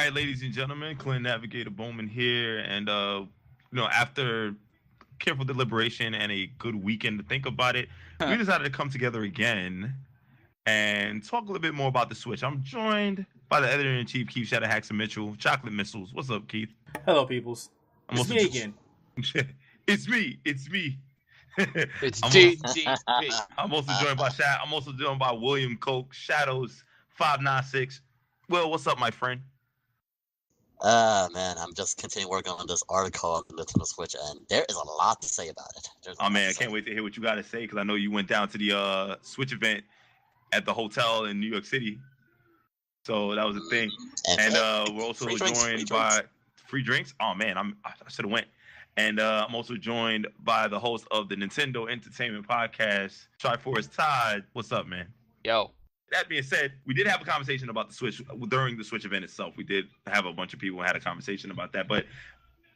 right, ladies and gentlemen, Clint Navigator Bowman here, and after careful deliberation and a good weekend to think about it, we decided to come together again and talk a little bit more about the Switch. I'm joined by the editor in chief, Keith Shadow Haxon Mitchell, Chocolate Missiles. What's up, Keith? Hello, peoples. I'm It's also me again. it's me. It's me. It's I'm DDP. I'm also joined by I'm also joined by William Coke, Shadows 596. Well, what's up, my friend? Man, I'm just continuing working on this article on the Nintendo Switch, and there is a lot to say about it. Oh man, I can't wait to hear what you got to say because I know you went down to the Switch event at the hotel in New York City, so that was a thing. And we're also joined by free drinks. Oh man, I should have went. And I'm also joined by the host of the Nintendo Entertainment Podcast, Triforce Todd. What's up, man? Yo. That being said, we did have a conversation about the Switch during the Switch event itself. We did have a bunch of people who had a conversation about that, but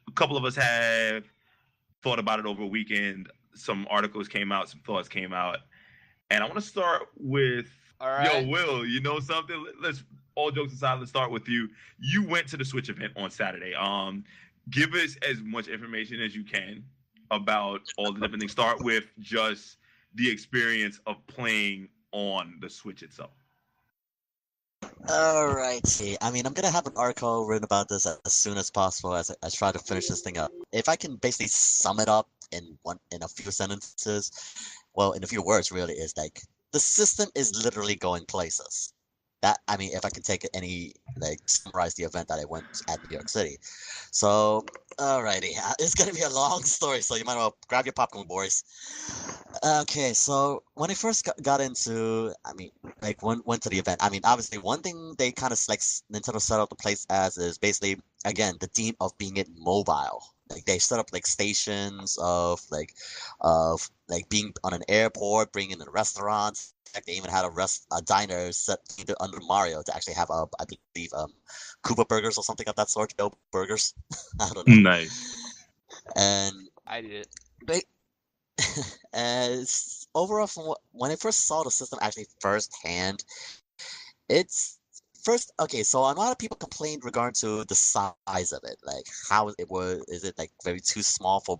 a couple of us have thought about it over a weekend. Some articles came out, some thoughts came out, and I want to start with Yo, Will. You know something? Let's all jokes aside. Let's start with you. You went to the Switch event on Saturday. Give us as much information as you can about all the different things. Start with just the experience of playing on the Switch itself. Alrighty. I mean, I'm gonna have an article written about this as soon as possible as I try to finish this thing up. If I can basically sum it up in a few sentences, well, in a few words, really, is like the system is literally going places. That, I mean, if I can take any, summarize the event that I went at New York City. So, alrighty, it's gonna be a long story, so you might well grab your popcorn, boys. Okay, so when I first got into, went to the event, I mean, obviously, one thing they kind of, Nintendo set up the place as is basically, again, the theme of being it mobile. Like, they set up, stations of being on an airport, bringing in restaurants. They even had a diner set either under Mario to actually have I believe Koopa burgers or something of that sort. No burgers. I don't know. Nice. And I did it. As overall, when I first saw the system actually firsthand, it's okay. So a lot of people complained regarding to the size of it, like how it was. Is it very too small for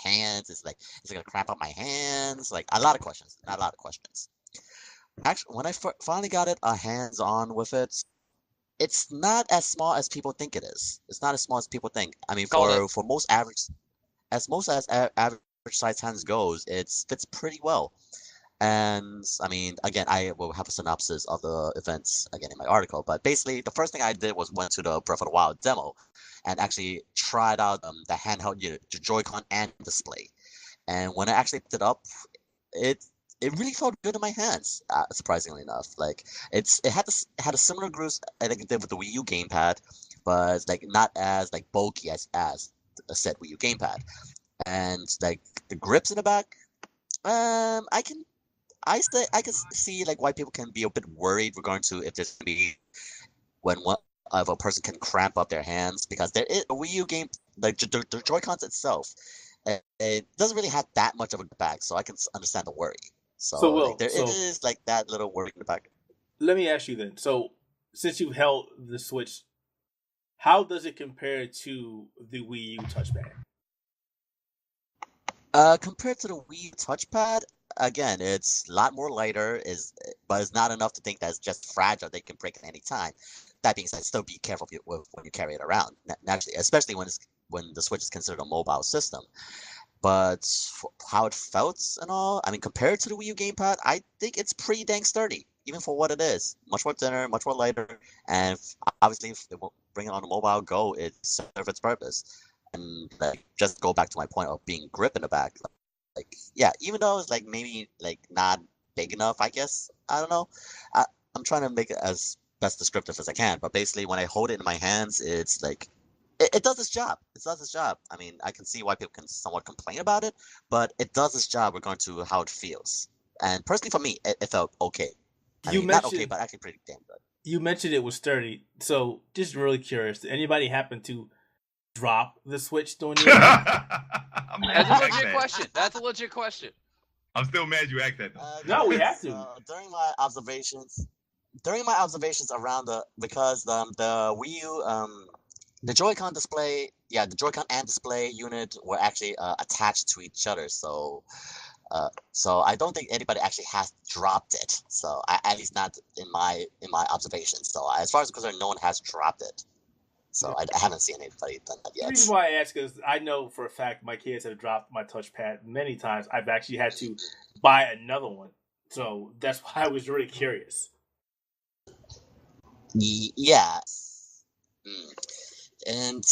hands? Is it gonna cramp up my hands? Like a lot of questions. Not a lot of questions. Actually, when I finally got a hands-on with it, it's not as small as people think it is. It's not as small as people think. I mean, for most average size hands goes, it fits pretty well. And I mean, again, I will have a synopsis of the events again in my article. But basically, the first thing I did was went to the Breath of the Wild demo and actually tried out the handheld, the Joy-Con and display. And when I actually picked it up, it really felt good in my hands, surprisingly enough. It had a similar grooves I think it did with the Wii U gamepad, but not as bulky as a said Wii U gamepad. And the grips in the back, I can see why people can be a bit worried regarding to if there's gonna be when one of a person can cramp up their hands, because there is a Wii U game the Joy-Cons itself. It doesn't really have that much of a back, so I can understand the worry. So, is that little worry in the back. Let me ask you then. So, since you've held the Switch, how does it compare to the Wii U touchpad? Compared to the Wii touchpad, again, it's a lot more lighter, but it's not enough to think that it's just fragile. They can break at any time. That being said, still be careful when you carry it around. Naturally, especially when the Switch is considered a mobile system. But how it felt and all, I mean, compared to the Wii U gamepad, I think it's pretty dang sturdy, even for what it is. Much more thinner, much more lighter, and obviously, if they bring it on a mobile go, it serves its purpose. And just go back to my point of being grip in the back, yeah, even though it's maybe not big enough, I guess. I don't know. I'm trying to make it as best descriptive as I can, but basically, when I hold it in my hands, it's it does its job. It does its job. I mean, I can see why people can somewhat complain about it, but it does its job regarding to how it feels. And personally, for me, it felt okay. Not okay, but actually pretty damn good. You mentioned it was sturdy, so just really curious. Did anybody happen to drop the Switch during the event? That's a legit question. That's a legit question. I'm still mad you asked that. No, we have to. During my observations, during my observations around because the Wii U the Joy-Con display, the Joy-Con and display unit were actually attached to each other. So I don't think anybody actually has dropped it. So at least not in my observations. So as far as I'm concerned, no one has dropped it. So I haven't seen anybody done that The yet. reason why I ask is I know for a fact my kids have dropped my touchpad many times. I've actually had to buy another one. So that's why I was really curious. Yeah. Mm. And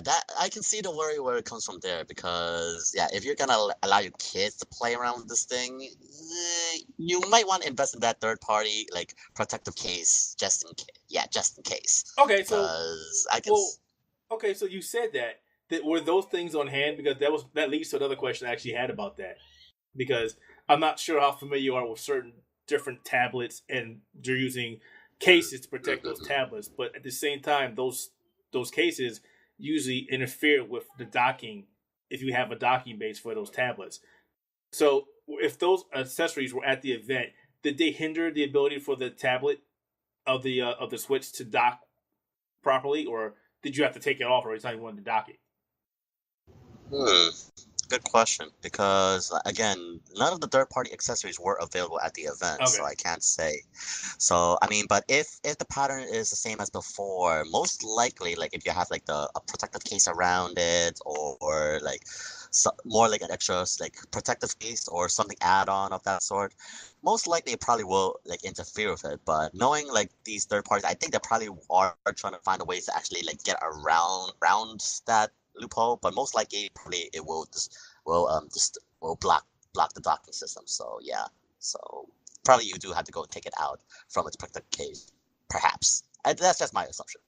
that I can see the worry where it comes from there because if you're gonna allow your kids to play around with this thing, you might want to invest in that third party like protective case just in case. Just in case. Okay, so Because I can. okay, so you said that were those things on hand because that leads to another question I actually had about that because I'm not sure how familiar you are with certain different tablets and they're using cases to protect those tablets, but at the same time those cases usually interfere with the docking if you have a docking base for those tablets. So if those accessories were at the event, did they hinder the ability for the tablet of the Switch to dock properly, or did you have to take it off every time you wanted to dock it? Hmm. Good question, because again, none of the third-party accessories were available at the event, Okay. so I can't say. So I mean, but if the pattern is the same as before, most likely, like if you have like a protective case around it, or like more like an extra like protective case or something add-on of that sort, most likely it probably will like interfere with it. But knowing like these third parties, I think they probably are trying to find a ways to actually like get around that loophole. But most likely, probably it will block the docking system. So so probably you do have to go take it out from its protected case, perhaps. That's just my assumption.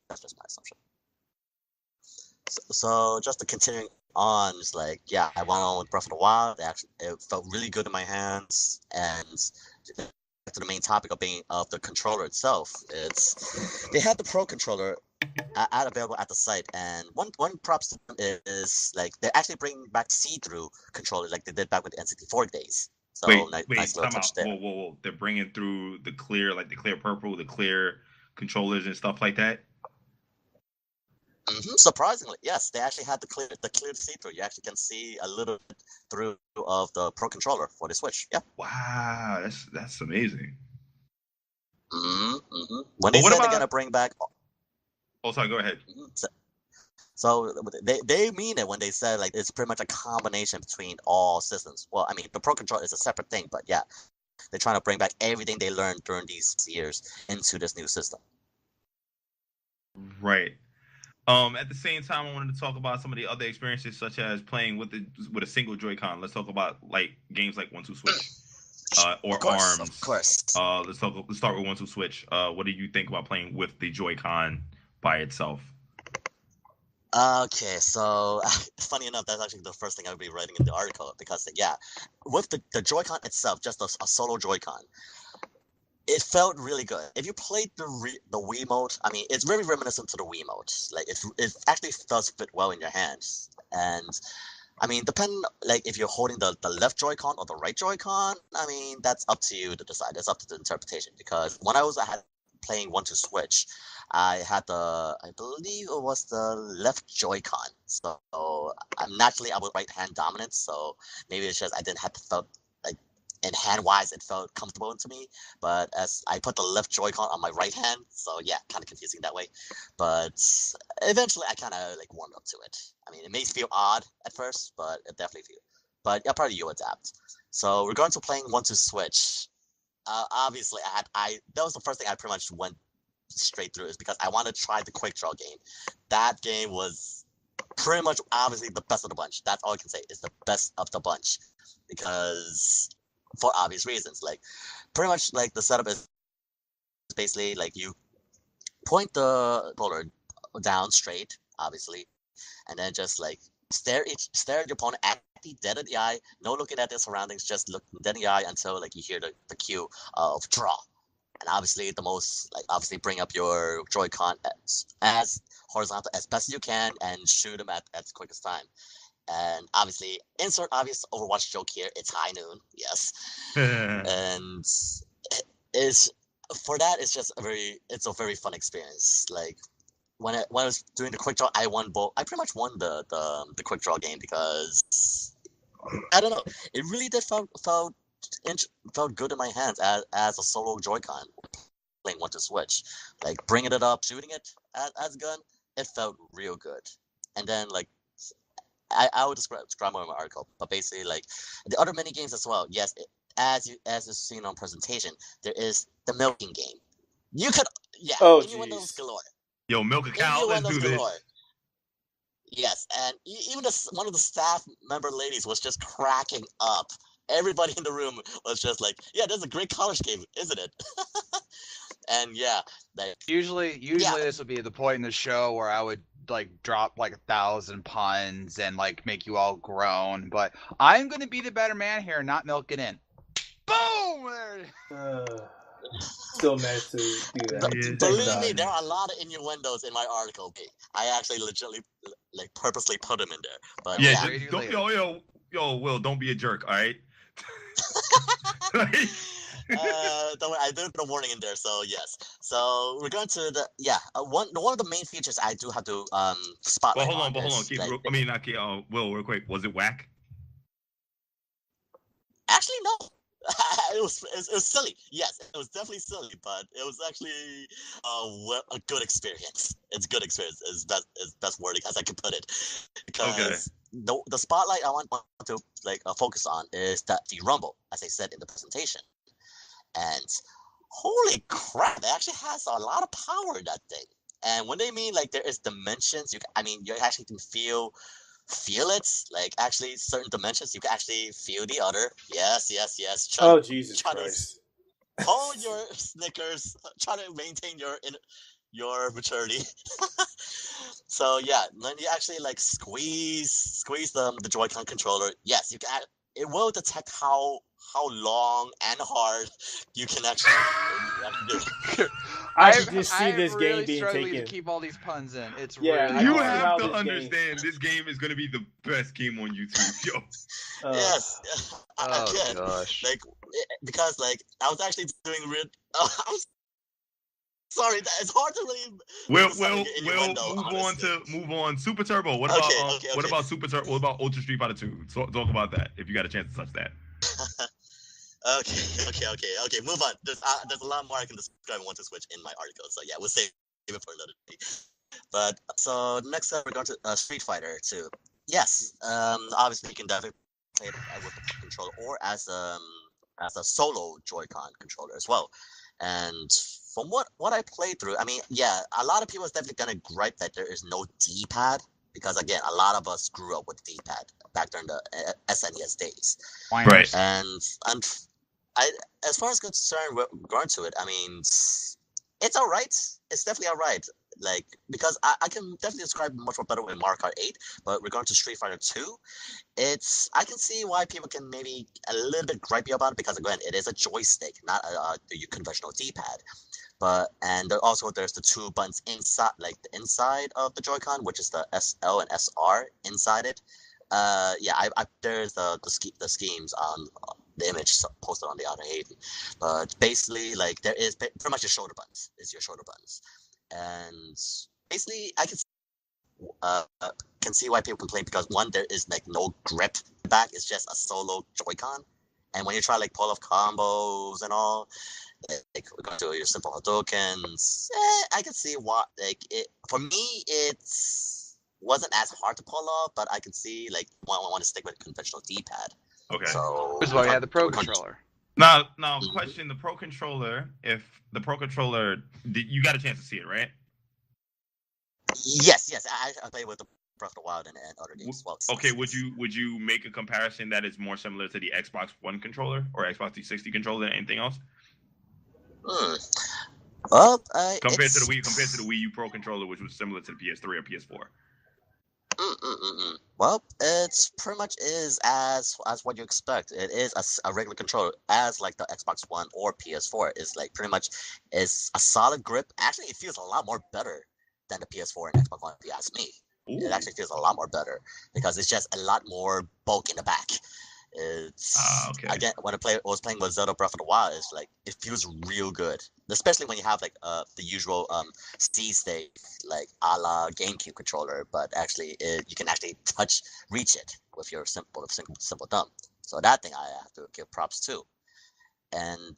So just to continuing on, it's like I went on with Breath of the Wild. It felt really good in my hands, and back to the main topic of the controller itself. They had the Pro controller available at the site, and one props to them is like they're actually bringing back see-through controllers like they did back with the N64 days. So Wait, nice little time touch out. there. Whoa. They're bringing through the clear, like the clear purple, the clear controllers and stuff like that. Surprisingly, yes, they actually had the clear see-through. You actually can see a little bit through of the Pro controller for the Switch. Yeah. Wow, that's amazing. When But they what said they're about? gonna bring back, Oh, sorry. Go ahead. so they mean it when they said like it's pretty much a combination between all systems. Well, I mean the Pro controller is a separate thing, but they're trying to bring back everything they learned during these years into this new system. Right. At the same time, I wanted to talk about some of the other experiences, such as playing with a single Joy-Con. Let's talk about like games like 1-2-Switch, or Of course, of Arms. course. Let's start with 1-2-Switch. What do you think about playing with the Joy-Con by itself? Okay, so funny enough, that's actually the first thing I would be writing in the article because with the Joy-Con itself, just a solo Joy-Con, it felt really good. If you played the Wii mode, I mean, it's very reminiscent to the Wii mode. Like it actually does fit well in your hands, and I mean, depending like if you're holding the left Joy-Con or the right Joy-Con, I mean, that's up to you to decide. It's up to the interpretation. Because when I had playing 1-2-Switch, I had I believe it was the left Joy-Con. So I was right hand dominant. So maybe it's just I didn't have to felt like in hand wise it felt comfortable to me. But as I put the left Joy-Con on my right hand, so kind of confusing that way. But eventually I kind of like warmed up to it. I mean, it may feel odd at first, but it definitely feels. But probably you adapt. So we're going to playing 1-2-Switch. Obviously, that was the first thing I pretty much went straight through is because I wanted to try the quick draw game. That game was pretty much obviously the best of the bunch. That's all I can say is the best of the bunch because for obvious reasons. Like pretty much like the setup is basically like you point the controller down straight, obviously, and then just like stare at your opponent at the dead of the eye, no looking at their surroundings, just look dead in the eye until like you hear the cue of draw. And obviously obviously bring up your Joy-Con as horizontal as best you can and shoot them at the quickest time. And obviously insert obvious Overwatch joke here, it's high noon, yes. And is for that, it's a very fun experience. Like when I was doing the quick draw, I won both. I pretty much won the quick draw game because I don't know. It really did felt good in my hands as a solo Joy-Con playing one to Switch. Like bringing it up, shooting it as a gun, it felt real good. And then like I would describe more in my article, but basically like the other mini games as well. Yes, as is seen on presentation, there is the milking game. You could innuendos galore. Yo, milk a cow. Let's do this. Yes, and even one of the staff member ladies was just cracking up. Everybody in the room was just like, "Yeah, this is a great college game, isn't it?" And yeah, usually this would be the point in the show where I would like drop like 1,000 puns and like make you all groan. But I'm gonna be the better man here, not milk it in. Boom! Still managed to do that. Believe me, there are a lot of innuendos in my article. I actually legitimately like purposely put them in there. But yeah, yo, Will, don't be a jerk, all right? Don't worry, I did put a warning in there, so yes. So we're going to one of the main features I do have to spotlight. Well, hold on. Will, real quick, was it whack? Actually, no. It was silly. Yes, it was definitely silly, but it was actually a good experience. It's good experience. Is best wording as I can put it. Because the spotlight I want to like focus on is the Rumble, as I said in the presentation. And holy crap, it actually has a lot of power in that thing. And when they mean like there is dimensions, you actually can feel it. Like actually certain dimensions, you can actually feel the other. Yes. Jesus Christ. Hold your Snickers. Try to maintain your maturity. So yeah, when you actually like squeeze the Joy-Con controller, yes, you can. It will detect how long and hard you can actually do. I just see this really game being struggling taken. to keep all these puns in. It's Yeah, really you hard. have to understand this game is gonna be the best game on YouTube, yo. Yes. Again, gosh. like because like I was actually doing I'm sorry, it's hard to really. Move on. Super Turbo. What about Super Turbo? What about Ultra Street Fighter 2? Talk about that if you got a chance to touch that. Okay. Move on. There's a lot more I can describe and want to switch in my article. So yeah, we'll save it for another day. But so next up, we're going to Street Fighter 2. Yes, obviously you can definitely play it with the controller or as a solo Joy-Con controller as well. And from what I played through, I mean, yeah, a lot of people is definitely gonna gripe that there is no D-pad because again, a lot of us grew up with D-pad back during the SNES days. Right. And I, as far as concerned with regard to it, I mean, it's all right. It's definitely all right. Like because I can definitely describe much more better with Mario Kart 8, but regarding to Street Fighter 2, I can see why people can maybe a little bit gripey about it because again, it is a joystick, not a conventional D-pad. And there's the two buttons inside, like the inside of the Joy-Con, which is the SL and SR inside it. There's the schemes on the image posted on the Outerhaven, but basically like there is pretty much your shoulder buttons is your shoulder buttons, and basically I can see why people complain because one, there is like no grip back. It's just a solo Joy-Con, and when you try like pull off combos and all, like we're going to your simple Hadoukens, I can see why. Like it for me, it's wasn't as hard to pull off, but I can see like I want to stick with conventional D-pad. Okay. So this is why we had the Pro Controller. Now, question: the Pro Controller. If the Pro Controller, you got a chance to see it, right? Yes. I played with the Breath of the Wild and other games as well. Okay, would you make a comparison that is more similar to the Xbox One controller or Xbox 360 controller than anything else? Well, compared to the Wii U Pro controller, which was similar to the PS3 or PS4. Well, it's pretty much is as what you expect. It is a regular controller, as like the Xbox One or PS4 is like pretty much is a solid grip. Actually, it feels a lot more better than the PS4 and Xbox One. If you ask me, It actually feels a lot more better because it's just a lot more bulk in the back. It's Okay. again when I was playing with Zelda Breath of the Wild, it's like it feels real good, especially when you have like the usual C state like a la GameCube controller, but actually you can actually reach it with your simple thumb. So that thing I have to give props to. And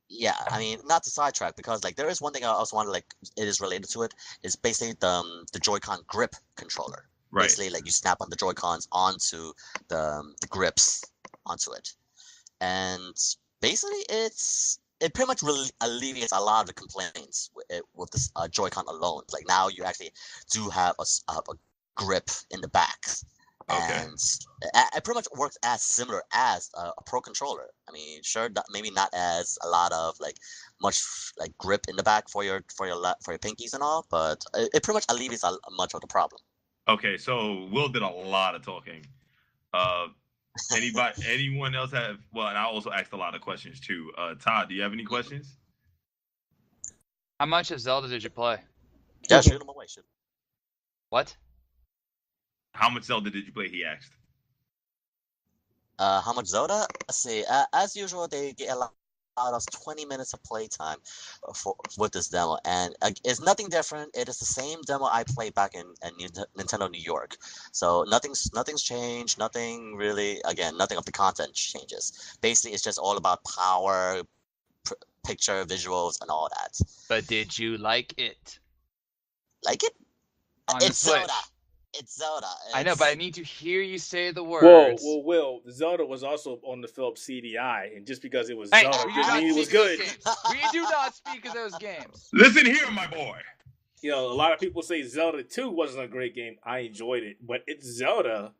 yeah, I mean, not to sidetrack, because like there is one thing I also want to like, it is related to it, is basically the Joy-Con grip controller. Right. Basically, like you snap on the Joy-Cons onto the grips onto it, and basically it pretty much alleviates a lot of the complaints with this Joy-Con alone. Like now you actually do have a grip in the back, Okay. and it pretty much works as similar as a pro controller. I mean, sure, maybe not as a lot of like much like grip in the back for your pinkies and all, but it pretty much alleviates much of the problem. Okay, so Will did a lot of talking. Anyone else have? Well, and I also asked a lot of questions too. Todd, do you have any questions? How much of Zelda did you play? Yeah, shoot them away. Shoot. What? How much Zelda did you play? He asked. How much Zelda? Let's see. As usual, they allowed us 20 minutes of playtime with this demo, and it's nothing different. It is the same demo I played back in Nintendo New York. So nothing's changed. Nothing really. Again, nothing of the content changes. Basically, it's just all about power, picture, visuals, and all that. But did you like it? Like it? On the It's Switch. Zelda. It's Zelda. I know, but I need to hear you say the Whoa, words. well, Will, Zelda was also on the Philips CDI, and just because it was Hey, Zelda we do didn't not mean it was speak of good. those games. We do not speak of those games. Listen here, my boy. You know, a lot of people say Zelda 2 wasn't a great game. I enjoyed it, but it's Zelda.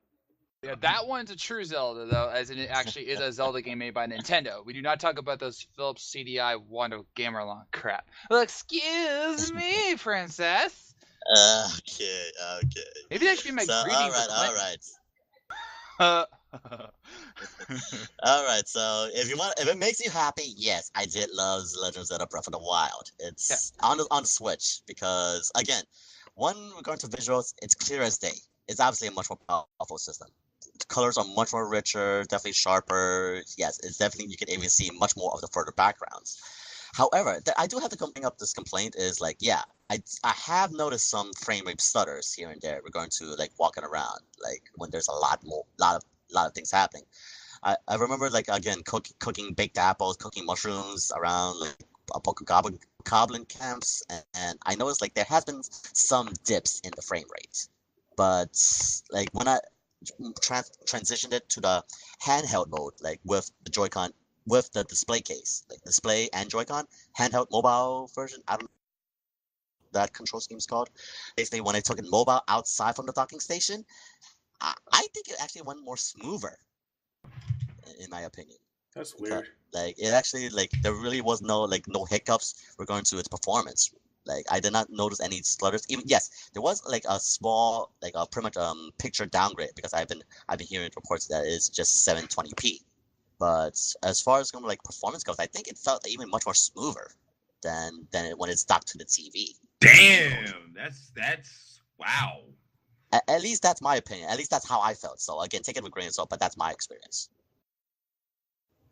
Yeah, that one's a true Zelda, though, as in it actually is a Zelda game made by Nintendo. We do not talk about those Philips CDI Wonder Gamerlong crap. Well, excuse me, princess. Okay. Maybe that should be my greeting All right. So if it makes you happy, yes, I did love Legend of Zelda Breath of the Wild. It's on the Switch because again, regarding to visuals, it's clear as day. It's obviously a much more powerful system. The colors are much more richer, definitely sharper. Yes, it's definitely, you can even see much more of the further backgrounds. However, I do have to bring up this complaint is like, yeah, I have noticed some frame rate stutters here and there regarding to like walking around, like when there's a lot of things happening. I remember like again cooking baked apples, cooking mushrooms around like a bunch of goblin camps, and I noticed like there has been some dips in the frame rate, but like when I transitioned it to the handheld mode, like with the Joy-Con, with the display case, like display and Joy-Con handheld mobile version. I don't know what that control scheme is called. Basically, when I took it mobile outside from the docking station, I think it actually went more smoother, in my opinion. That's weird. Like it actually, like there really was no hiccups regarding to its performance. Like I did not notice any stutters. Even yes, there was like a small, like a pretty much picture downgrade because I've been hearing reports that it's just 720p. But as far as like performance goes, I think it felt even much more smoother than when it's docked to the TV. Damn, that's wow. At least that's my opinion. At least that's how I felt. So again, take it with a grain of salt, but that's my experience.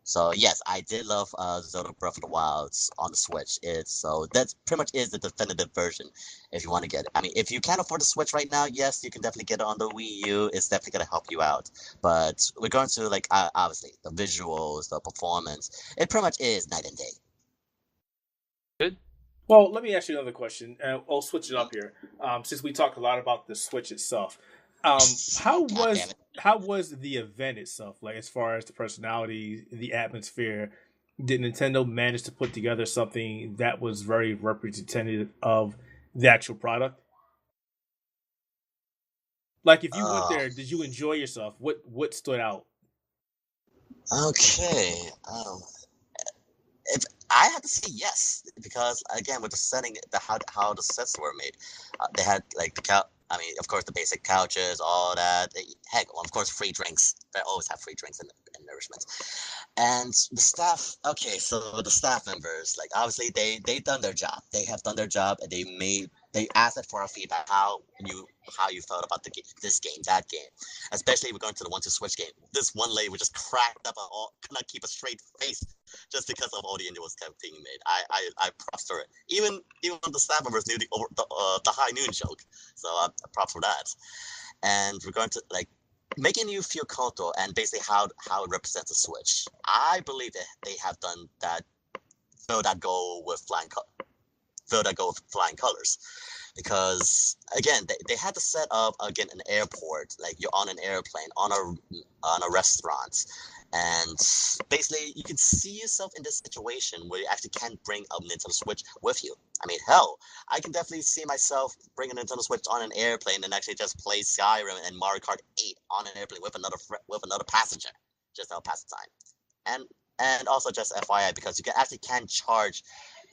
So yes, I did love Zelda Breath of the Wild on the Switch. That's pretty much is the definitive version if you want to get it. I mean, if you can't afford the Switch right now, yes, you can definitely get it on the Wii U. It's definitely gonna help you out. But we're going to like obviously the visuals, the performance. It pretty much is night and day. Good. Well, let me ask you another question. I'll switch it up here. Since we talked a lot about the Switch itself, how was the event itself? Like as far as the personality, the atmosphere, did Nintendo manage to put together something that was very representative of the actual product? Like if you went there, did you enjoy yourself? What stood out? Okay. If I had to say yes, because again, with the setting, how the sets were made, they had like I mean, of course, the basic couches, all that. Heck, well, of course, free drinks. They always have free drinks and nourishments. And the staff. Okay, so the staff members, like obviously, they done their job. They have done their job, and they asked it for a feedback how you felt about this game, that game, especially we're going to the 1-2 Switch game. This one lady would just cracked up and could not keep a straight face just because of all the innuendos kept being made. I props for it. Even the staff members knew the high noon joke, so props for that. And we're going to like making you feel comfortable and basically how it represents the Switch. I believe that they have done that. Fill that goal with flying colors, because again they had to set up again an airport, like you're on an airplane on a restaurant, and basically you can see yourself in this situation where you actually can bring a Nintendo Switch with you. I mean, hell, I can definitely see myself bringing a Nintendo Switch on an airplane and actually just play Skyrim and Mario Kart 8 on an airplane with another passenger, just to pass the time. And also just FYI, because you can charge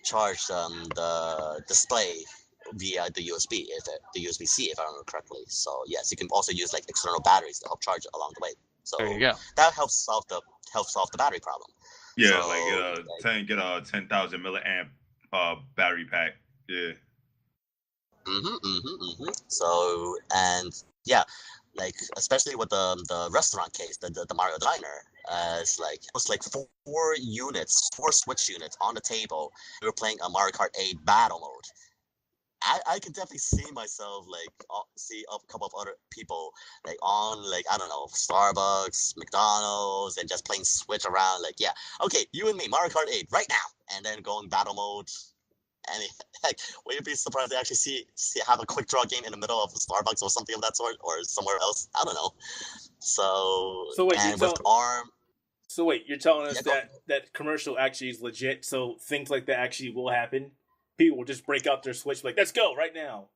the display via the USB, the USB-C, if I remember correctly. So yes, you can also use like external batteries to help charge it along the way. So There you go. that helps solve the battery problem. Yeah, So, get a 10,000 milliamp battery pack. Yeah. So, and yeah, like especially with the restaurant case, the Mario Diner, it's like it was like four Switch units on the table. We were playing a Mario Kart 8 battle mode. I can definitely see myself see a couple of other people like on like I don't know, Starbucks, McDonald's, and just playing Switch around. Like, yeah, okay, you and me, Mario Kart 8 right now, and then going battle mode. And like, will you be surprised to actually see have a quick draw game in the middle of a Starbucks or something of that sort, or somewhere else? I don't know. So wait, and with ARM. So wait, you're telling us that commercial actually is legit? So things like that actually will happen? People will just break out their Switch like, let's go right now.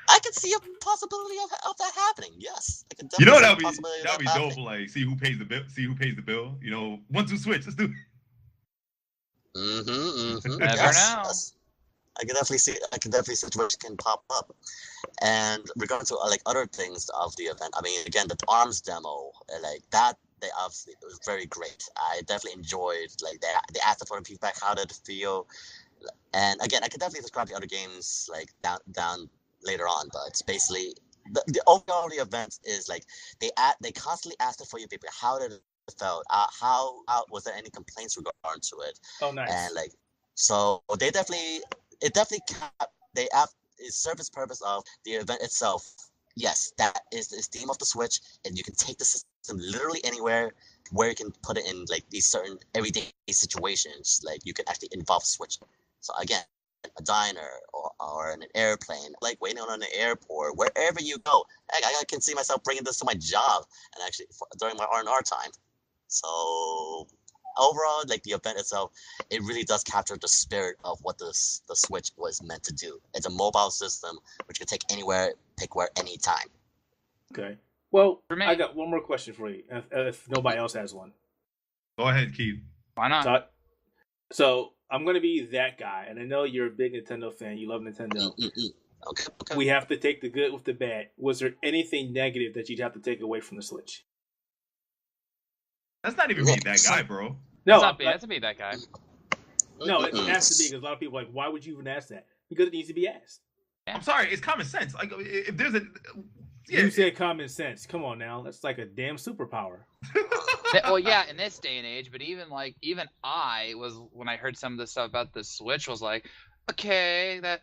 I can see a possibility of that happening. Yes, I can You definitely know see that'd be dope. Like, see who pays the bill. See who pays the bill. You know, 1-2 Switch. Let's do it. Never Yes, know. yes. I can definitely see situations can pop up. And regarding to like other things of the event, I mean, again, the ARMS demo, like that, they obviously it was very great. I definitely enjoyed like they asked for the feedback, how did it feel, and again, I can definitely describe the other games like down later on, but it's basically the overall the event is like they constantly asked for your feedback. How did it felt? How was there any complaints regarding to it? Oh, nice. And like, so it definitely it served its purpose of the event itself. Yes, that is the theme of the Switch, and you can take the system literally anywhere where you can put it in like these certain everyday situations. Like you can actually involve Switch. So again, a diner or in an airplane, like waiting on an airport, wherever you go. Heck, I can see myself bringing this to my job and actually during my R&R time. So overall, like the event itself, it really does capture the spirit of what the Switch was meant to do. It's a mobile system which you can take anywhere, pick where, anytime. Okay. Well, I got one more question for you, if nobody else has one. Go ahead, Keith. Why not? So I'm going to be that guy, and I know you're a big Nintendo fan. You love Nintendo. Okay. We have to take the good with the bad. Was there anything negative that you'd have to take away from the Switch? That's not even me, that guy, bro. No, that's me, that guy. No, it has to be, because a lot of people are like, why would you even ask that? Because it needs to be asked. I'm sorry, it's common sense. Like, if there's a... Yeah. You said common sense. Come on now. That's like a damn superpower. Well, yeah, in this day and age, but even I was, when I heard some of the stuff about the Switch, was like, okay, that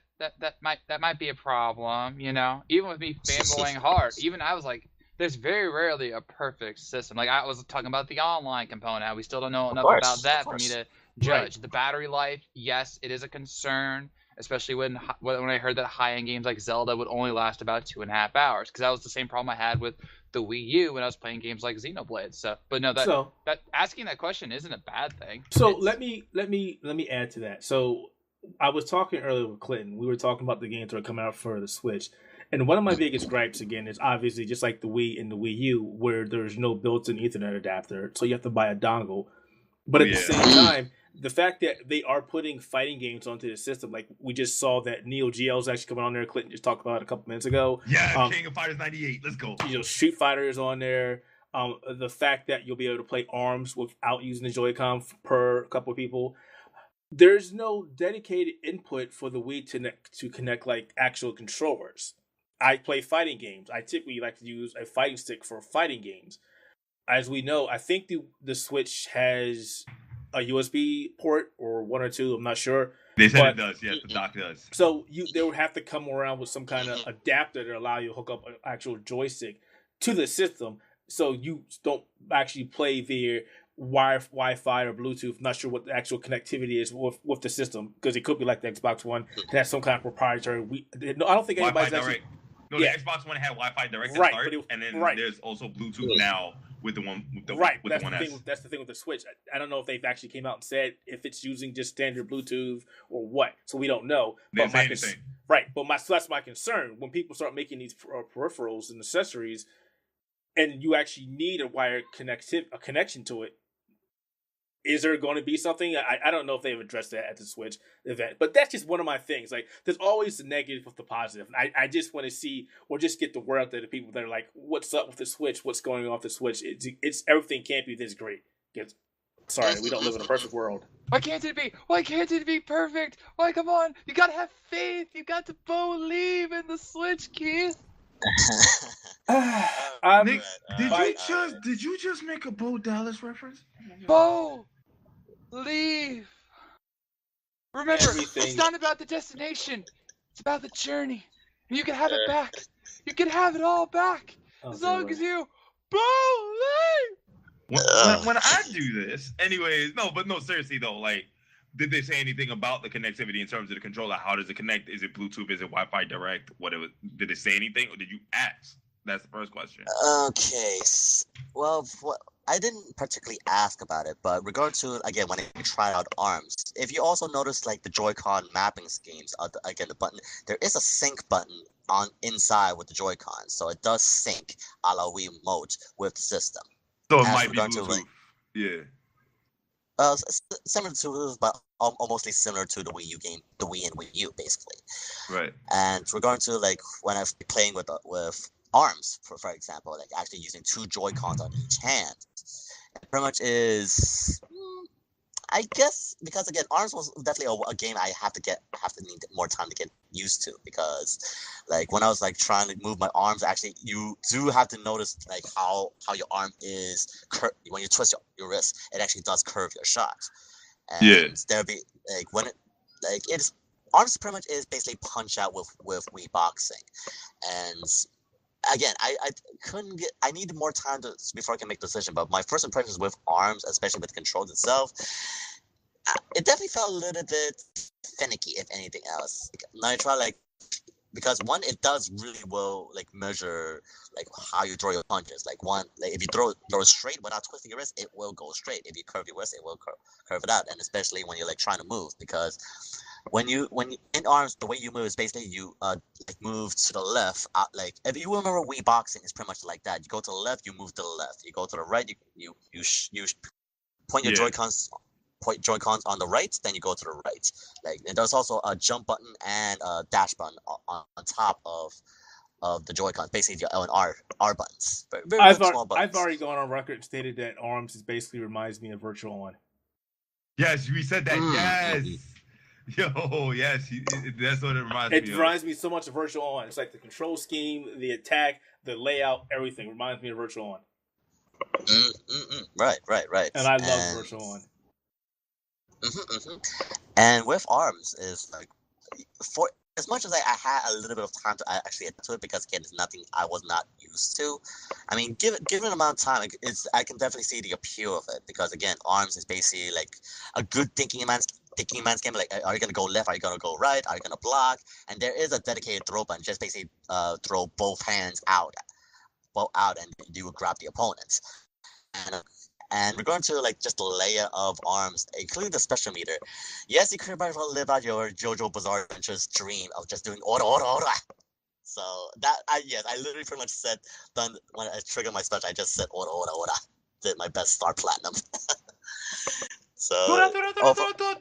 might be a problem, you know? Even with me fanboying hard, even I was like, there's very rarely a perfect system. Like, I was talking about the online component. We still don't know enough about that for me to judge. Right. The battery life, yes, it is a concern, especially when I heard that high-end games like Zelda would only last about 2.5 hours, because that was the same problem I had with the Wii U when I was playing games like Xenoblade. So, but no, that asking that question isn't a bad thing. So let me add to that. So I was talking earlier with Clinton. We were talking about the games that are coming out for the Switch. And one of my biggest gripes, again, is obviously just like the Wii and the Wii U, where there's no built-in Ethernet adapter, so you have to buy a dongle. But at the same time, the fact that they are putting fighting games onto the system, like we just saw that Neo Geo is actually coming on there. Clinton just talked about it a couple minutes ago. Yeah, King of Fighters 98. Let's go. Street Fighter is on there. The fact that you'll be able to play ARMS without using the Joy-Con per couple of people. there's no dedicated input for the Wii to connect like actual controllers. I play fighting games. I typically like to use a fighting stick for fighting games. As we know, I think the Switch has a USB port or one or two. I'm not sure. They said it does. Yes, the dock does. So they would have to come around with some kind of adapter to allow you to hook up an actual joystick to the system, so you don't actually play via Wi-Fi or Bluetooth. Not sure what the actual connectivity is with the system, because it could be like the Xbox One that has some kind of proprietary. No, I don't think anybody's actually. No, the Xbox One had Wi-Fi direct to start, and then there's also Bluetooth now with the one with the One S. That's the thing with the Switch. I don't know if they've actually came out and said if it's using just standard Bluetooth or what, so we don't know. But that's my concern when people start making these peripherals and accessories, and you actually need a wired connection to it. Is there going to be something? I don't know if they've addressed that at the Switch event, but that's just one of my things. Like, there's always the negative with the positive. I just want to see, or just get the word out there to people that are like, what's up with the Switch? What's going on with the Switch? It's everything can't be this great. Sorry, we don't live in a perfect world. Why can't it be? Why can't it be perfect? Why, come on. You got to have faith. You got to believe in the Switch, Keith. Nick, did you just make a Bo Dallas reference? Bo, leave. Remember, Everything. It's not about the destination. It's about the journey. And you can have it back. You can have it all back as long as you believe. When I do this, anyways, no, seriously though, like, did they say anything about the connectivity in terms of the controller? How does it connect? Is it Bluetooth? Is it Wi-Fi direct? Did it say anything, or did you ask? That's the first question. Okay. Well, I didn't particularly ask about it, but regard to, again, when I tried out ARMS, if you also notice, like, the Joy-Con mapping schemes, again, the button, there is a sync button on inside with the Joy-Con, so it does sync a la Wii mode with the system. So it might be Bluetooth. Yeah. Similar to, but almost similar to the Wii U game, the Wii and Wii U, basically. Right. And regarding to, like, when I've been playing with ARMS, for example, like actually using two Joy-Cons on each hand, it pretty much is, I guess, because again, ARMS was definitely a game I have to need more time to get used to, because like when I was like trying to move my arms, actually you do have to notice like how your arm is when you twist your wrist, it actually does curve your shot. And there'll be like when it's ARMS pretty much is basically punch out with Wii boxing. And again, I needed more time before I can make a decision, but my first impressions with ARMS, especially with the controls itself, it definitely felt a little bit finicky, if anything else. Now I try, like, because one, it does really well, like, measure, like, how you throw your punches. Like, one, like, if you throw it straight without twisting your wrist, it will go straight. If you curve your wrist, it will curve it out. And especially when you're, like, trying to move, because when you in ARMS, the way you move is basically you like move to the left. Like, if you remember, Wii boxing is pretty much like that. You go to the left, you move to the left. You go to the right, you point your Joy-Cons on the right, then you go to the right. Like, and there's also a jump button and a dash button on top of the Joy-Cons, basically your L and R buttons. Very small buttons. I've already gone on record and stated that ARMS basically reminds me of Virtual On. Yes, we said that. Yes. Yo, yes, that's what it reminds me of. It reminds me so much of Virtual On. It's like the control scheme, the attack, the layout, everything reminds me of Virtual On. Right. And I love Virtual On. And with ARMS is like, for as much as I had a little bit of time to actually get to it, because again, it's nothing I was not used to. I mean, given the amount of time, I can definitely see the appeal of it, because again, ARMS is basically like a good thinking man's game. Like, are you gonna go left? Are you gonna go right? Are you gonna block? And there is a dedicated throw button. Just basically throw both hands out, and you will grab the opponents. And regarding to like just the layer of ARMS, including the special meter, yes, you could live out your JoJo Bizarre Adventures dream of just doing order. So that I literally pretty much said, when I triggered my special, I just said order. Did my best star platinum. So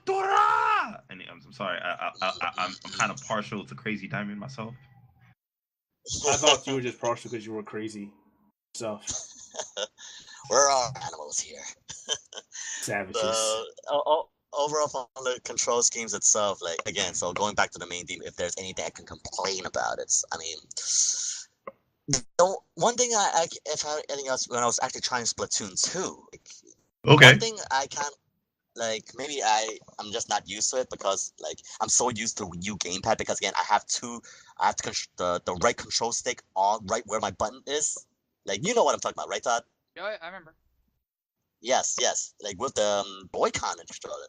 Dora. And I'm sorry, I'm kind of partial to Crazy Diamond myself. I thought you were just partial because you were crazy. So we're all animals here. Savages. overall on the control schemes itself, like again, so going back to the main theme, if there's anything I can complain about, I mean, one thing if I had anything else, when I was actually trying Splatoon 2, like, Okay. one thing I can't, like, maybe I'm just not used to it because, like, I'm so used to the Wii U gamepad because, again, I have to the right control stick on right where my button is. Like, you know what I'm talking about, right, Todd? Yeah, I remember. Yes, like with the Joy-Con controller.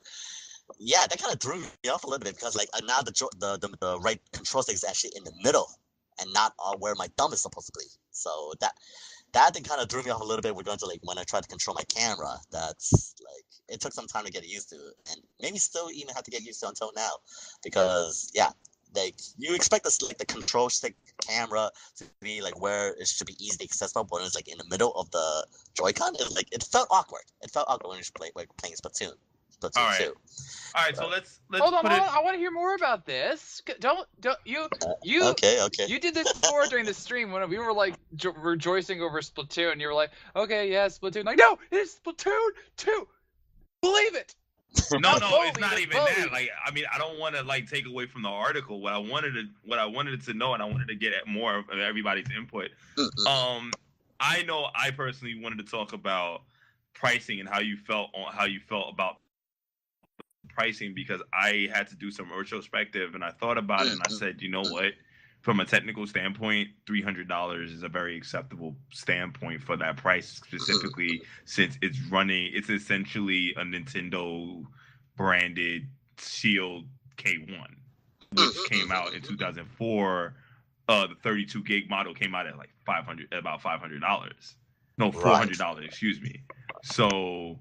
Yeah, that kind of threw me off a little bit because, like, now the right control stick is actually in the middle and not where my thumb is supposed to be. So that thing kind of threw me off a little bit. We're going to, like, when I tried to control my camera, that's like it took some time to get used to, and maybe still even have to get used to until now, because yeah, like you expect this, like, the control stick camera to be like where it should be easily accessible, but it's like in the middle of the Joy-Con. It felt awkward. It felt awkward when you're playing Splatoon. All right. 2. All right, so let's hold on. put it. I want to hear more about this. Don't you Okay. you did this before during the stream when we were like rejoicing over Splatoon, and you were like, okay, yeah, Splatoon. Like, no, it's Splatoon 2. Believe it. No, it's not even that. Like, I mean, I don't want to like take away from the article. What I wanted it to know, and I wanted to get at more of everybody's input. I know I personally wanted to talk about pricing and how you felt about pricing, because I had to do some retrospective and I thought about it and I said, you know what? From a technical standpoint, $300 is a very acceptable standpoint for that price, specifically since it's essentially a Nintendo branded Shield K1, which came out in 2004. The 32 gig model came out at like about $500. No, $400, excuse me. So,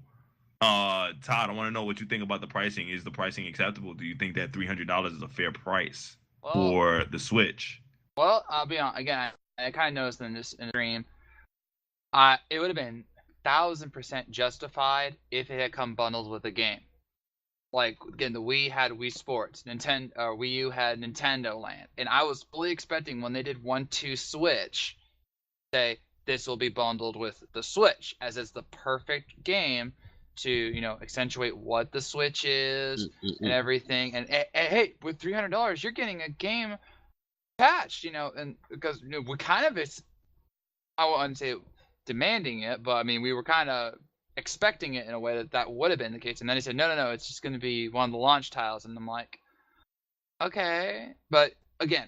Todd, I want to know what you think about the pricing. Is the pricing acceptable? Do you think that $300 is a fair price for the Switch? Well, I'll be honest. Again, I kind of noticed in the stream, it would have been 1,000% justified if it had come bundled with the game. Like, again, the Wii had Wii Sports, Wii U had Nintendo Land, and I was fully expecting when they did 1-2 Switch, say this will be bundled with the Switch, as it's the perfect game to, accentuate what the Switch is and everything. And hey, with $300, you're getting a game patched, and because we kind of I wouldn't say demanding it, but I mean we were kind of expecting it in a way that would have been the case. And then he said, no, it's just going to be one of the launch tiles, and I'm like, okay, but again,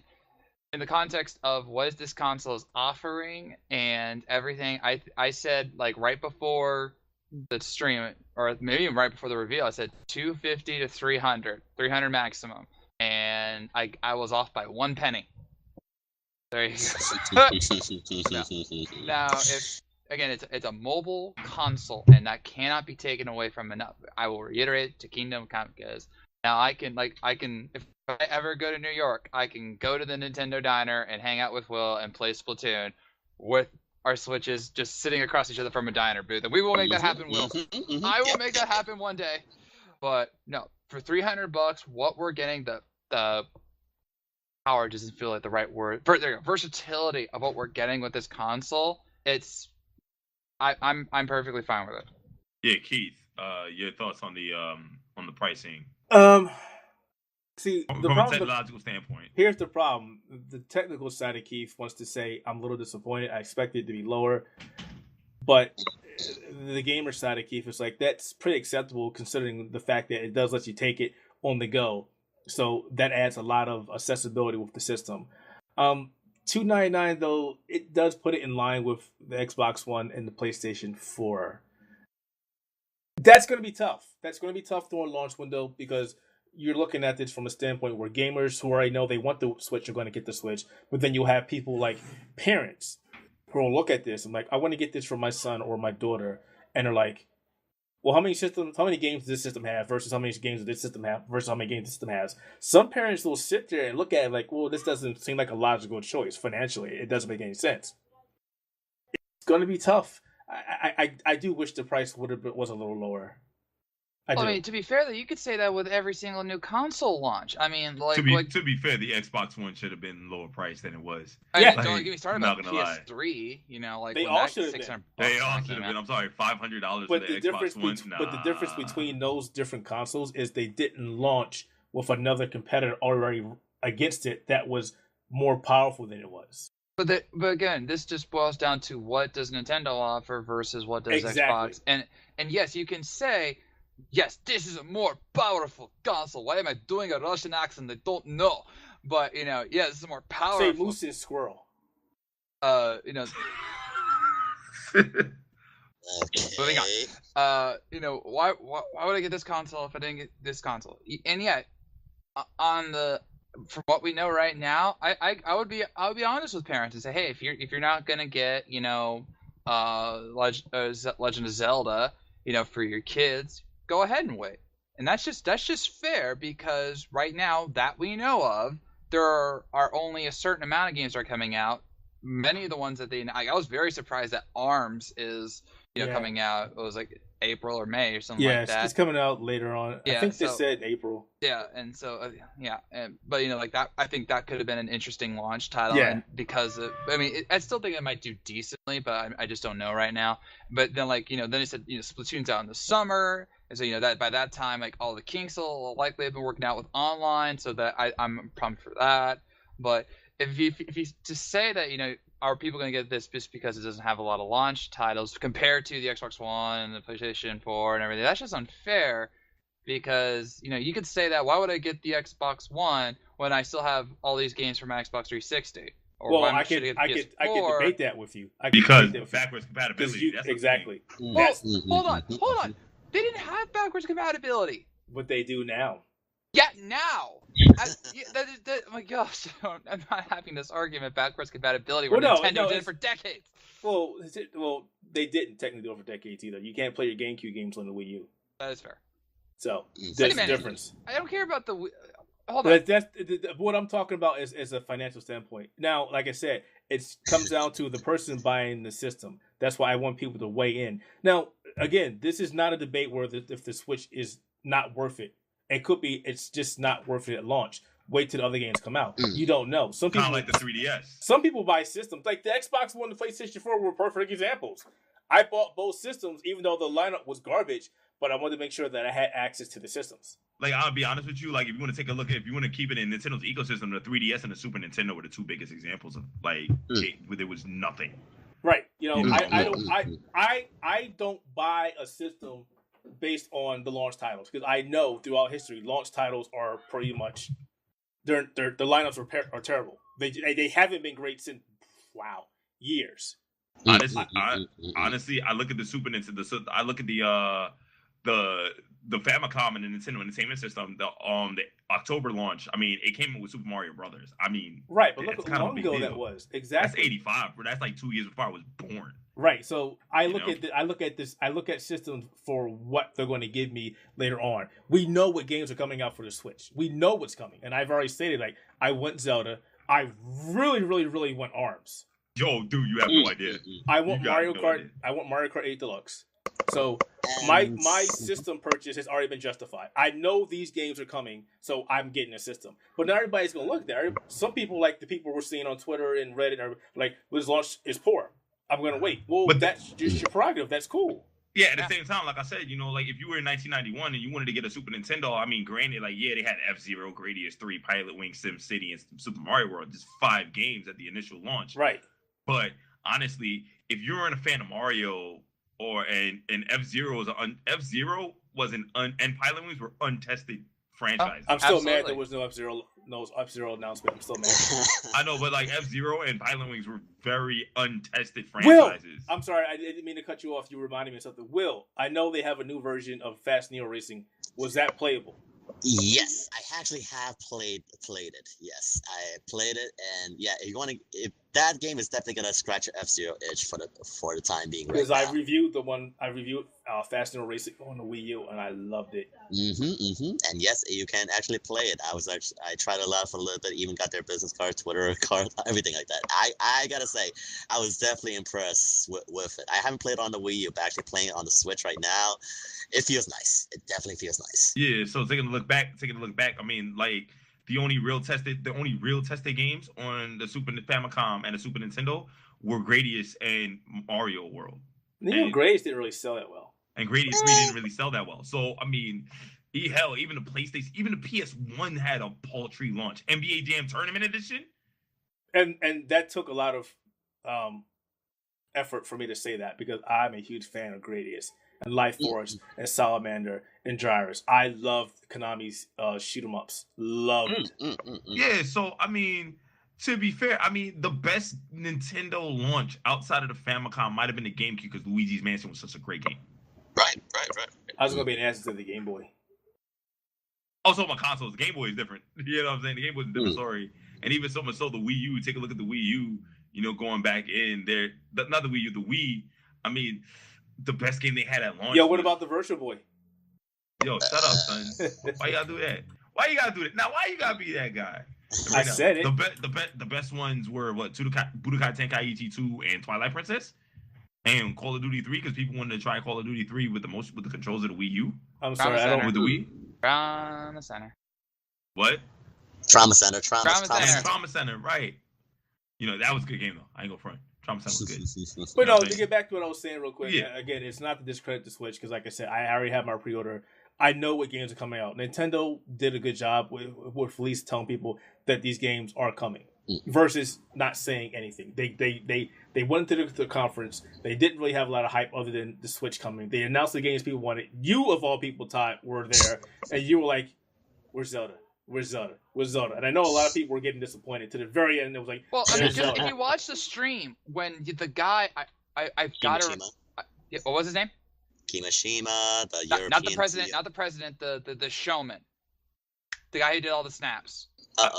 in the context of what is this console is offering and everything, I said, like, right before the stream, or maybe even right before the reveal, I said 250 to 300 maximum, and I was off by 1 penny. There you go. Now, if again, it's a mobile console, and that cannot be taken away from enough. I will reiterate to Kingdom Come, because now I can if I ever go to New York, I can go to the Nintendo Diner and hang out with Will and play Splatoon with our Switches just sitting across each other from a diner booth. And we will make that happen, Will. I will make that happen one day. But no, for $300, what we're getting, the power doesn't feel like the right word. Versatility of what we're getting with this console, I'm perfectly fine with it. Yeah, Keith, your thoughts on the pricing? See, from a technological standpoint. Here's the problem. The technical side of Keith wants to say, I'm a little disappointed. I expected it to be lower. But the gamer side of Keith is like, that's pretty acceptable considering the fact that it does let you take it on the go. So that adds a lot of accessibility with the system. $299 though, it does put it in line with the Xbox One and the PlayStation 4. That's going to be tough. That's going to be tough during launch window, because you're looking at this from a standpoint where gamers who already know they want the Switch are going to get the Switch, but then you'll have people like parents who will look at this and like, I want to get this for my son or my daughter, and they're like, well, how many games does this system have versus how many games does this system have versus how many games this system has? Some parents will sit there and look at it like, well, this doesn't seem like a logical choice financially. It doesn't make any sense. It's going to be tough. I do wish the price was a little lower. I do. I mean, to be fair, though, you could say that with every single new console launch. I mean, to be fair, the Xbox One should have been lower priced than it was. Yeah, Like, don't get me started not about gonna lie. PS3. You know, like They when all that should have been. $600 They all when that should came have been. out. I'm sorry, $500 for But the Xbox One. But the difference between those different consoles is they didn't launch with another competitor already against it that was more powerful than it was. But again, this just boils down to what does Nintendo offer versus what does Xbox. And yes, you can say, yes, this is a more powerful console. Why am I doing a Russian accent? I don't know. But yeah, this is a more powerful. Say moose and squirrel. Moving on. Why would I get this console if I didn't get this console? And yet, from what we know right now, I would be honest with parents and say, hey, if you're not gonna get Legend of Zelda, for your kids, go ahead and wait. And that's just fair, because right now that we know of, there are only a certain amount of games that are coming out. Many of the ones that I was very surprised that ARMS is coming out. It was like April or May or something like that. It's coming out later on. Yeah, I think they said April. Yeah, and so but like that, I think that could have been an interesting launch title. Yeah. And because I still think it might do decently, but I just don't know right now. But then then they said Splatoon's out in the summer, and so that by that time like all the kinks will likely have been working out with online, so that I'm pumped for that. But if you to say that are people going to get this just because it doesn't have a lot of launch titles compared to the Xbox One and the PlayStation 4 and everything, that's just unfair. Because you could say that, why would I get the Xbox One when I still have all these games from my Xbox 360? Or I could debate that with you. Because backwards compatibility. Exactly. Hold on. They didn't have backwards compatibility. What they do now. Yeah, now. Oh my gosh, I'm not having this argument backwards compatibility where Nintendo did it for decades. Well, they didn't technically do it for decades either. You can't play your GameCube games on the Wii U. That is fair. So there's a difference. I don't care about the. Hold on. What I'm talking about is a financial standpoint. Now, like I said, it comes down to the person buying the system. That's why I want people to weigh in. Now, again, this is not a debate where if the Switch is not worth it. It could be it's just not worth it at launch. Wait till the other games come out. You don't know. Some people kind of like the 3DS. Some people buy systems like the Xbox One and the PlayStation 4 were perfect examples. I bought both systems even though the lineup was garbage, but I wanted to make sure that I had access to the systems. Like, I'll be honest with you, like, if you want to take a look at, if you want to keep it in Nintendo's ecosystem, the 3DS and the Super Nintendo were the two biggest examples of, like, where there was nothing. Right. I don't buy a system based on the launch titles, because I know throughout history launch titles are pretty much the lineups are terrible. They haven't been great since years. Honestly, I look at the Super Nintendo. I look at the Famicom and the Nintendo Entertainment System. The October launch. I mean, it came in with Super Mario Brothers. I mean, right, but look how long ago that was. Exactly. That's 85. Bro. That's like 2 years before I was born. Right. So I look at systems for what they're going to give me later on. We know what games are coming out for the Switch. We know what's coming, and I've already stated, like, I want Zelda. I really, really, really want ARMS. Yo, dude, you have no idea. I want Mario Kart. Idea. I want Mario Kart 8 Deluxe. So my system purchase has already been justified. I know these games are coming, so I'm getting a system. But not everybody's gonna look there. Some people, like the people we're seeing on Twitter and Reddit, are like, "This launch is poor. I'm gonna wait." Well, but that's just your prerogative. That's cool. Yeah, at the same time, like I said, like if you were in 1991 and you wanted to get a Super Nintendo, I mean, granted, like, yeah, they had F-Zero, Gradius 3, Pilot Wing, Sim City, and Super Mario World, just 5 games at the initial launch. Right. But honestly, if you're a fan of Mario or an F-Zero and Pilot Wings were untested franchises. I'm still mad there was no F-Zero announcement. I'm still mad. I know, but like F-Zero and Pilot Wings were very untested franchises. Will, I'm sorry, I didn't mean to cut you off. You reminded me of something. Will, I know they have a new version of Fast Neo Racing. Was that playable? Yes, I actually have played it. Yes, I played it, and yeah, if that game is definitely gonna scratch your F-Zero itch for the time being right Because now. I reviewed Fast and Racing on the Wii U, and I loved it. And yes, you can actually play it. I tried it out for a little bit, even got their business card, Twitter card, everything like that. I gotta say, I was definitely impressed with it. I haven't played it on the Wii U, but actually playing it on the Switch right now, it feels nice. It definitely feels nice. Yeah, so taking a look back, I mean, like the only real tested games on the Super Famicom and the Super Nintendo were Gradius and Mario World. Gradius didn't really sell that well. And Gradius 3 didn't really sell that well. So I mean, even the PlayStation, even the PS1 had a paltry launch. NBA Jam Tournament Edition. And that took a lot of effort for me to say that, because I'm a huge fan of Gradius and Life Force and Salamander and Gyrus. I love Konami's shoot 'em ups. Loved. Yeah, so I mean, to be fair, I mean the best Nintendo launch outside of the Famicom might have been the GameCube, because Luigi's Mansion was such a great game. Right. I was gonna be an answer to the Game Boy. Also, my consoles, the Game Boy is different. You know what I'm saying? The Game Boy is a different story. And even so much so, the Wii U. Take a look at the Wii U. You know, going back in there, not the Wii U, the Wii. I mean, the best game they had at launch. Yo, what about the Virtual Boy? Yo, shut up, son. Why you gotta do that? Why you gotta do that? Now, why you gotta be that guy? I said it. The best ones were what? Budokai Tenkaichi 2 and Twilight Princess, and Call of Duty 3, because people wanted to try Call of Duty 3 with the controls of the Wii U. I'm sorry, I don't. With the Wii. Trauma Center. What? Trauma Center, right? You know, that was a good game though. I ain't gonna front. Trauma Center was good. But no, to get back to what I was saying real quick. Yeah. Again, it's not to discredit the Switch, because like I said, I already have my pre-order. I know what games are coming out. Nintendo did a good job with at least telling people that these games are coming, versus not saying anything. They went to the conference. They didn't really have a lot of hype other than the Switch coming. They announced the games people wanted. You, of all people, Todd, were there, and you were like, "Where's Zelda? Where's Zelda? Where's Zelda?" And I know a lot of people were getting disappointed. To the very end, it was like, well, I mean, if you watch the stream, when the guy, I've got to, what was his name? Kimishima, European. Not the president. Not the president. The showman. The guy who did all the snaps. I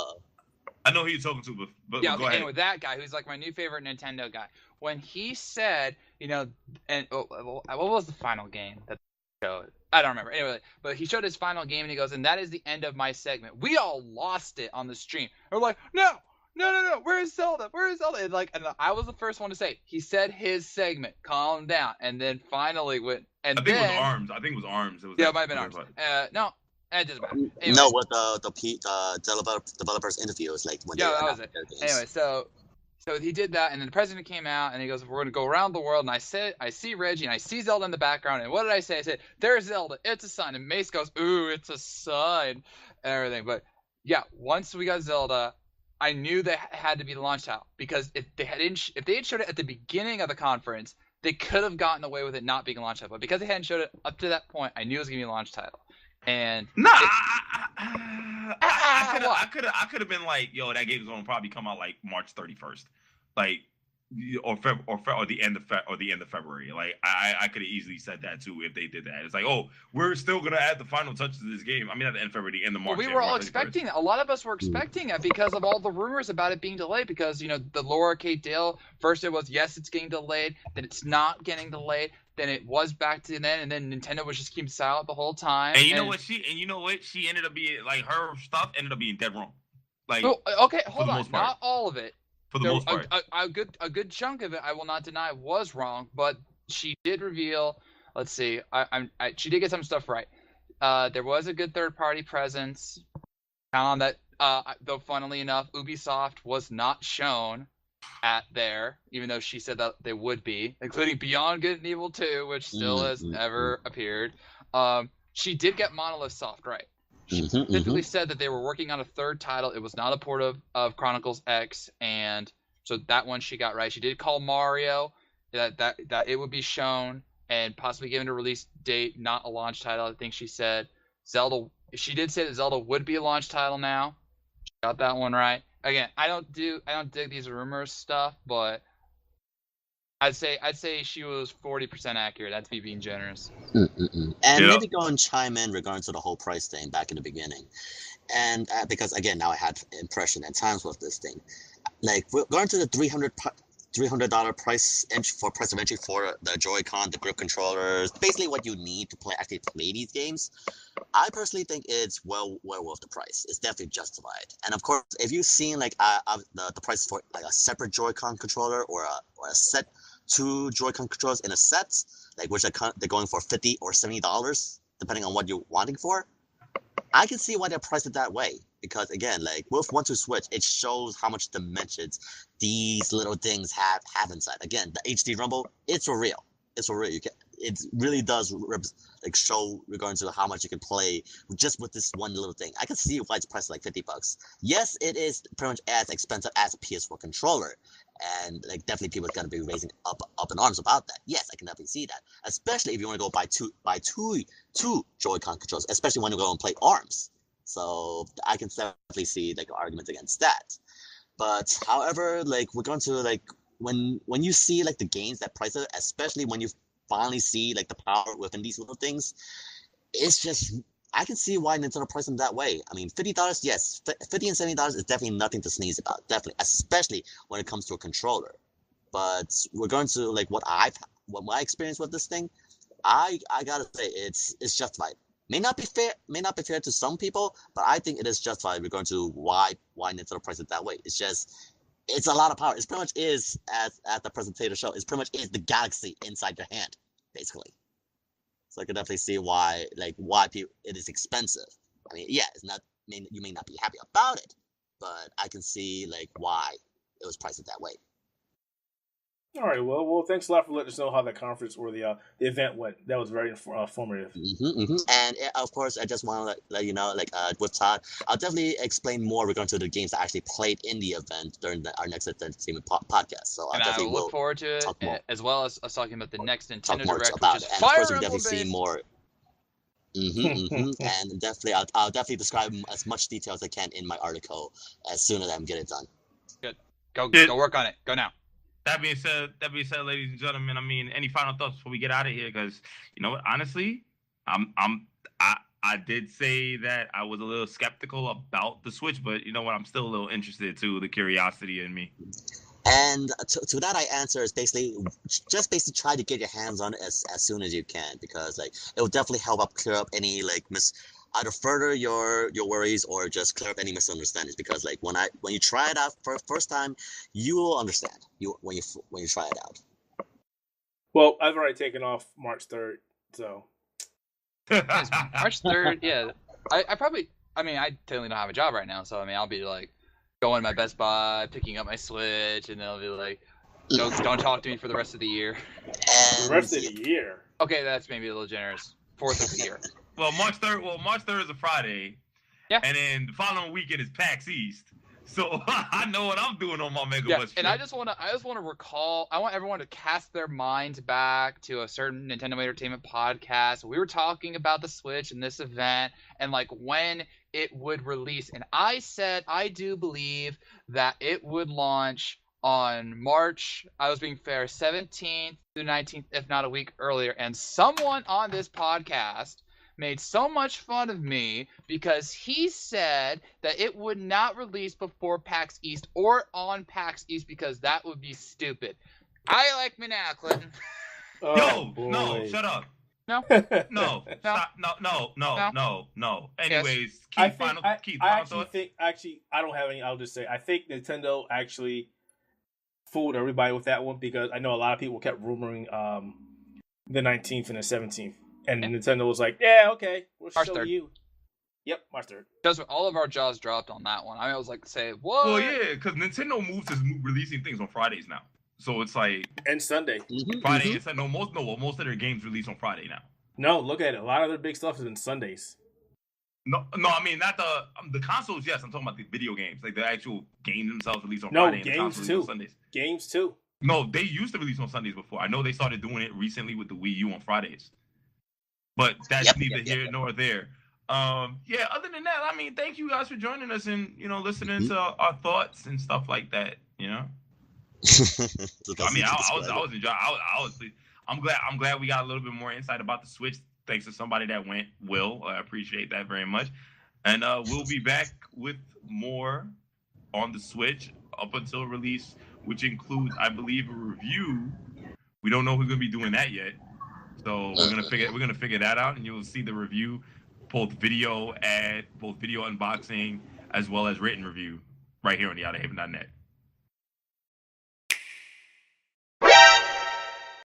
know who you're talking to, but yeah. Go ahead. Anyway, that guy who's like my new favorite Nintendo guy. When he said, you know, and what was the final game that they showed? I don't remember. Anyway, but he showed his final game, and he goes, "And that is the end of my segment." We all lost it on the stream. We're like, "No. Where is Zelda? Where is Zelda?" And I was the first one to say, he said his segment. Calm down. And then finally went. And I think it was Arms. It was yeah, it might have been Arms. No, it doesn't matter. Anyway. No, what the developers interview is like when that was it. Anyway, so he did that, and then the president came out, and he goes, "We're going to go around the world." And I see Reggie, and I see Zelda in the background. And what did I say? I said, "There's Zelda. It's a sign." And Mace goes, "Ooh, it's a sign," and everything. But yeah, once we got Zelda, I knew that had to be the launch title, because if they had showed it at the beginning of the conference, they could have gotten away with it not being a launch title. But because they hadn't showed it up to that point, I knew it was going to be a launch title. And I could have been like, yo, that game's gonna probably come out like March 31st, like or the end of February. Like I could have easily said that too if they did that. It's like, oh, we're still gonna add the final touches to this game. I mean, at the end of February, the end of March. Well, we were all expecting it. A lot of us were expecting it because of all the rumors about it being delayed. Because, you know, the Laura K. Dale, first it was, yes, it's getting delayed, then it's not getting delayed, then it was back to then, and then Nintendo was just keeping silent the whole time. And you know what? She ended up being, like, her stuff ended up being dead wrong. Like, okay, hold on, not all of it. For the most part, a good chunk of it, I will not deny, was wrong. But she did reveal. Let's see, she did get some stuff right. There was a good third-party presence. Count on that. Though, funnily enough, Ubisoft was not shown at there, even though she said that they would be, including Beyond Good and Evil 2, which still has never appeared. She did get Monolith Soft right. She specifically said that they were working on a third title. It was not a port of Chronicles X, and so that one she got right. She did call Mario that it would be shown and possibly given a release date, not a launch title. I think she said Zelda. She did say that Zelda would be a launch title now. She got that one right. Again, I don't dig these rumors stuff, but I'd say she was 40% accurate. That's me being generous. And maybe go and chime in regarding to the whole price thing back in the beginning. And because again, now I had impression and times with this thing. Like we're going to the $300 price of entry for the Joy-Con, the grip controllers, basically what you need to actually play these games. I personally think it's well worth the price. It's definitely justified. And of course, if you've seen like the price for like a separate Joy-Con controller or a set, 2 Joy-Con controllers in a set, like which they're going for $50 or $70 depending on what you're wanting for, I can see why they're priced it that way. Because again, like with 1-2 Switch, it shows how much dimensions these little things have inside. Again, the HD Rumble, it's for real. It's for real. It really does like show regarding to how much you can play just with this one little thing. I can see why it's priced like $50. Yes, it is pretty much as expensive as a PS4 controller, and like definitely people are gonna be raising up in arms about that. Yes, I can definitely see that. Especially if you want to go buy two Joy-Con controllers, especially when you go and play ARMS. So I can definitely see like arguments against that. But however, like we're going to like when you see like the games that price it, especially when you finally see like the power within these little things, it's just I can see why Nintendo priced them that way. I mean, $50, yes, $50 and $70 is definitely nothing to sneeze about, definitely, especially when it comes to a controller. But we're going to like what my experience with this thing, I gotta say it's justified. May not be fair to some people, but I think it is justified. We're going to why Nintendo priced it that way. It's a lot of power. It pretty much is, as at the presentator show, it pretty much is the galaxy inside your hand, basically. So I can definitely see why it is expensive. I mean, yeah, you may not be happy about it, but I can see like why it was priced that way. All right, well, thanks a lot for letting us know how the conference or the event went. That was very informative. And of course, I just want to let you know, like with Todd, I'll definitely explain more regarding to the games I actually played in the event during our next entertainment podcast. So I definitely will look forward to it, as well as us talking about the next Nintendo Direct, about which is it. And Fire of course, Emblem definitely see more. And definitely, I'll definitely describe as much detail as I can in my article as soon as I get it done. Good. Go work on it. Go now. That being said, ladies and gentlemen, I mean, any final thoughts before we get out of here? Because you know what, honestly, I did say that I was a little skeptical about the Switch, but you know what, I'm still a little interested too. The curiosity in me. And to that, I answer is basically try to get your hands on it as soon as you can, because like it will definitely help clear up any like either further your worries or just clear up any misunderstandings. Because like when you try it out for first time, you will understand when you try it out. Well, I've already taken off March 3rd, so March 3rd. Yeah, I technically don't have a job right now, so I mean I'll be like going to my Best Buy, picking up my Switch, and they'll be like, don't talk to me for the rest of the year. The rest of the year? Okay, that's maybe a little generous. 4th of the year. Well, March 3rd is a Friday. Yeah. And then the following weekend is PAX East. So I know what I'm doing on my Mega Bus trip. And I just want to recall, I want everyone to cast their minds back to a certain Nintendo Entertainment podcast. We were talking about the Switch and this event and like when it would release. And I said I do believe that it would launch on March, I was being fair, 17th through 19th, if not a week earlier. And someone on this podcast made so much fun of me because he said that it would not release before PAX East or on PAX East because that would be stupid. I like me now, Clinton. No, shut up. No. No. Stop. No. Anyways, I don't have any. I'll just say I think Nintendo actually fooled everybody with that one because I know a lot of people kept rumoring the 19th and the 17th. And Nintendo was like, yeah, okay, we'll March show 3rd. you. Yep, March 3rd. Because all of our jaws dropped on that one. I was like, say, what? Well, yeah, because Nintendo moves to releasing things on Fridays now. So it's like... And Sunday. Friday and Sunday. Most of their games release on Friday now. No, look at it. A lot of their big stuff is in Sundays. No, I mean, not the consoles, yes. I'm talking about the video games. Like, the actual games themselves release on Friday. No, games too. Sundays. Games too. No, they used to release on Sundays before. I know they started doing it recently with the Wii U on Fridays. But that's neither here nor there. Other than that, I mean, thank you guys for joining us and, listening to our thoughts and stuff like that, I mean, I was enjoying. I'm glad we got a little bit more insight about the Switch thanks to somebody that went. Will, I appreciate that very much. And we'll be back with more on the Switch up until release, which includes, I believe, a review. We don't know who's gonna be doing that yet, so we're gonna figure that out, and you'll see the review, both video unboxing as well as written review, right here on the Outerhaven.net.